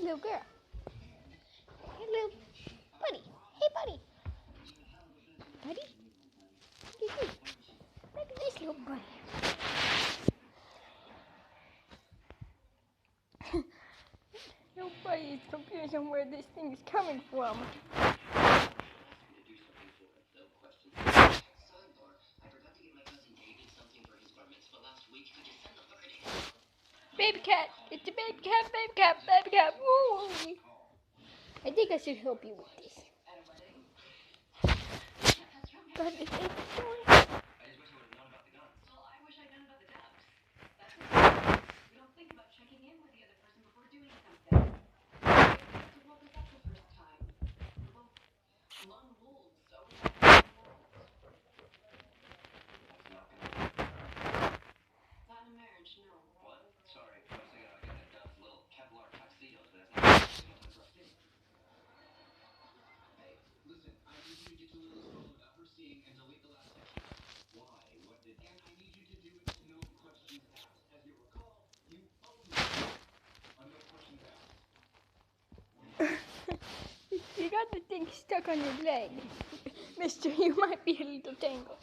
little girl. Hey, little buddy. Hey, buddy. Buddy? Look at this. Look at this little buddy. Nobody is confused on where this thing is coming from. Baby cat! It's a baby cat, baby cat, baby cat! Woo! I think I should help you with this. But it's going. You got the thing stuck on your leg. Mister, you might be a little tangled.